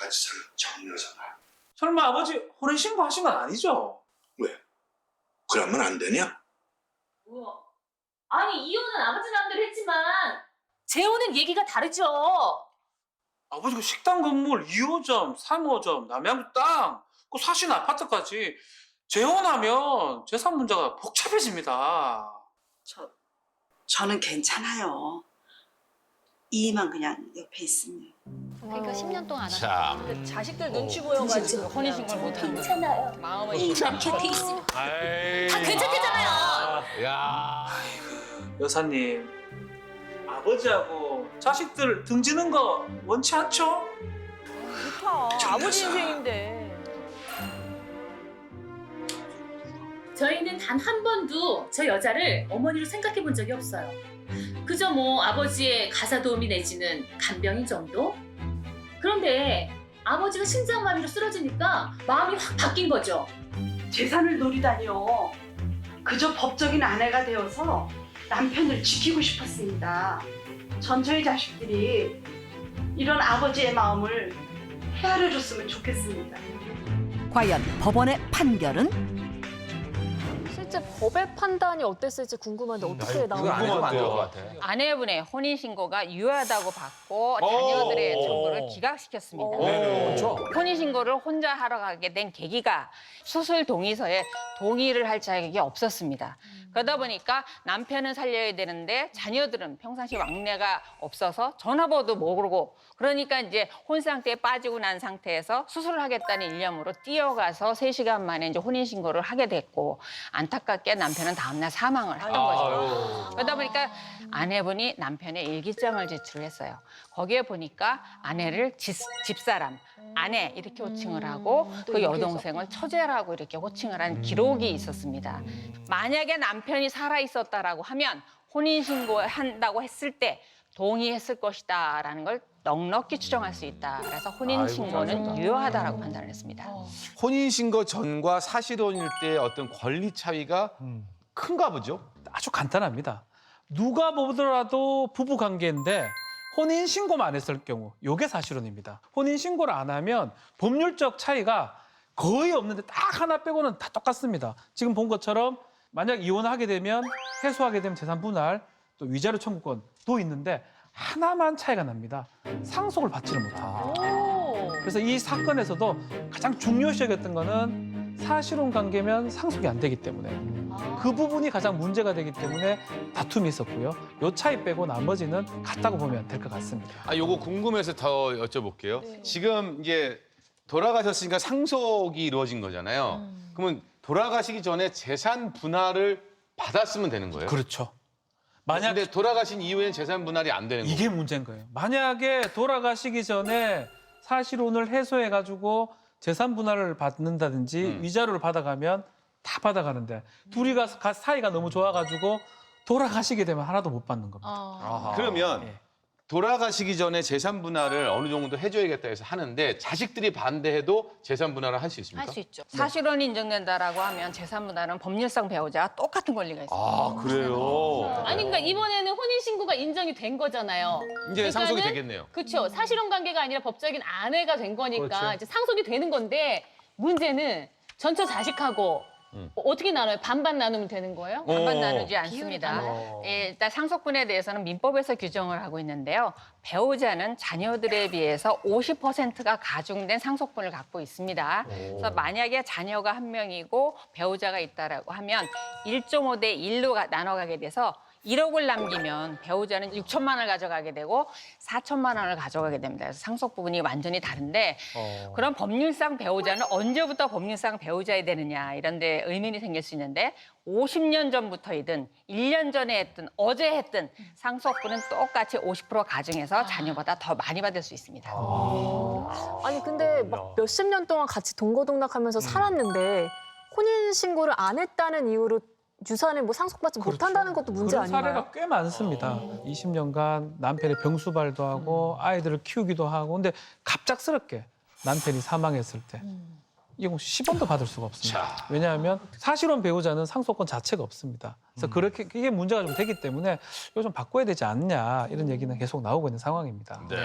같이 살 정여자가. 설마 아버지 혼인신고 하신 건 아니죠? 왜? 그러면 안 되냐? 뭐야? 아니 이혼은 아버지 마음대로 했지만 재혼은 얘기가 다르죠. 아버지 그 식당 건물, 2호점, 3호점, 남양주 땅, 그 사시는 아파트까지 재혼하면 재산 문제가 복잡해집니다. 저는 괜찮아요. 이만 그냥 옆에 있으면. 그러니까 10년 동안 안 참. 하셨다. 자식들 눈치 보여가지고 혼인신고를 못한 거예요. 괜찮아요. 마음을 옆에 있으면 아이. 다 괜찮대잖아요. 야. 여사님, 아버지하고 자식들 등지는 거 원치 않죠? 좋다. 아버지 인생인데. 저희는 단 한 번도 저 여자를 어머니로 생각해 본 적이 없어요. 그저 뭐 아버지의 가사 도우미 내지는 간병인 정도? 그런데 아버지가 심장마비로 쓰러지니까 마음이 확 바뀐 거죠. 재산을 노리다니요. 그저 법적인 아내가 되어서 남편을 지키고 싶었습니다. 전 저희 자식들이 이런 아버지의 마음을 헤아려줬으면 좋겠습니다. 과연 법원의 판결은? 실제 법의 판단이 어땠을지 궁금한데 어떻게 이거 안 해도 나오나요? 안 될 것 같아. 아내분의 혼인신고가 유효하다고 받고 자녀들의 청구를 기각시켰습니다. 그렇죠. 혼인신고를 혼자 하러 가게 된 계기가 수술 동의서에 동의를 할 자격이 없었습니다. 그러다 보니까 남편은 살려야 되는데 자녀들은 평상시 왕래가 없어서 전화번호도 모르고 그러니까 이제 혼 상태에 빠지고 난 상태에서 수술을 하겠다는 일념으로 뛰어가서 3시간 만에 이제 혼인신고를 하게 됐고 안타깝게 남편은 다음날 사망을 했던 거죠. 그러다 보니까 아내분이 남편의 일기장을 제출했어요. 거기에 보니까 아내를 집사람, 아내 이렇게 호칭을 하고 그 여동생을 처제라고 이렇게 호칭을 한 기록이 있었습니다. 만약에 남편이 살아 있었다라고 하면 혼인신고한다고 했을 때 동의했을 것이다라는 걸 넉넉히 추정할 수 있다. 그래서 혼인신고는 유효하다라고 판단을 했습니다. 혼인신고 전과 사실혼일 때 어떤 권리 차이가 큰가 보죠? 아주 간단합니다. 누가 보더라도 부부 관계인데 혼인신고만 안 했을 경우 이게 사실혼입니다. 혼인신고를 안 하면 법률적 차이가 거의 없는데 딱 하나 빼고는 다 똑같습니다. 지금 본 것처럼 만약 이혼하게 되면 해소하게 되면 재산 분할 또 위자료 청구권도 있는데 하나만 차이가 납니다. 상속을 받지를 못합니다. 그래서 이 사건에서도 가장 중요시 여겼던 거는 사실혼 관계면 상속이 안 되기 때문에 그 부분이 가장 문제가 되기 때문에 다툼이 있었고요. 요 차이 빼고 나머지는 같다고 보면 될 것 같습니다. 아, 요거 궁금해서 더 여쭤볼게요. 지금 이제 돌아가셨으니까 상속이 이루어진 거잖아요. 그러면 돌아가시기 전에 재산 분할을 받았으면 되는 거예요? 그렇죠. 만약 근데 돌아가신 이후에는 재산 분할이 안 되는 거예요? 이게 문제인 거예요. 만약에 돌아가시기 전에 사실혼을 해소해가지고 재산 분할을 받는다든지 위자료를 받아가면 다 받아가는데 둘이 사이가 너무 좋아가지고 돌아가시게 되면 하나도 못 받는 겁니다. 아하. 그러면 예. 돌아가시기 전에 재산 분할을 어느 정도 해줘야겠다 해서 하는데 자식들이 반대해도 재산 분할을 할 수 있습니까? 할 수 있죠. 사실혼이 인정된다라고 하면 재산 분할은 법률상 배우자와 똑같은 권리가 있습니다. 아, 그래요? 아니 그러니까 이번에는 혼인신고가 인정이 된 거잖아요. 이제 상속이 그러니까는 되겠네요. 그렇죠. 사실혼 관계가 아니라 법적인 아내가 된 거니까 그렇죠. 이제 상속이 되는 건데 문제는 전처 자식하고 어떻게 나눠요? 반반 나누면 되는 거예요? 반반 나누지 않습니다. 다르네. 예, 일단 상속분에 대해서는 민법에서 규정을 하고 있는데요. 배우자는 자녀들에 비해서 50%가 가중된 상속분을 갖고 있습니다. 그래서 만약에 자녀가 한 명이고 배우자가 있다라고 하면 1.5대 1로 나눠가게 돼서 1억을 남기면 배우자는 6천만 원을 가져가게 되고 4천만 원을 가져가게 됩니다. 그래서 상속 부분이 완전히 다른데 그럼 법률상 배우자는 언제부터 법률상 배우자이 되느냐 이런 데 의문이 생길 수 있는데 50년 전부터이든 1년 전에 했든 어제 했든 상속분은 똑같이 50% 가중해서 자녀보다 더 많이 받을 수 있습니다. 아니 근데 막 몇십 년 동안 같이 동거동락하면서 살았는데 혼인 신고를 안 했다는 이유로 유산을 뭐 상속받지 못한다는 것도 문제 그런 아닌가요? 사례가 꽤 많습니다. 20년간 남편이 병수발도 하고 아이들을 키우기도 하고 근데 갑작스럽게 남편이 사망했을 때 이거 10원도 받을 수가 없습니다. 왜냐하면 사실혼 배우자는 상속권 자체가 없습니다. 그래서 그렇게 이게 문제가 좀 되기 때문에 이거 좀 바꿔야 되지 않냐 이런 얘기는 계속 나오고 있는 상황입니다. 네.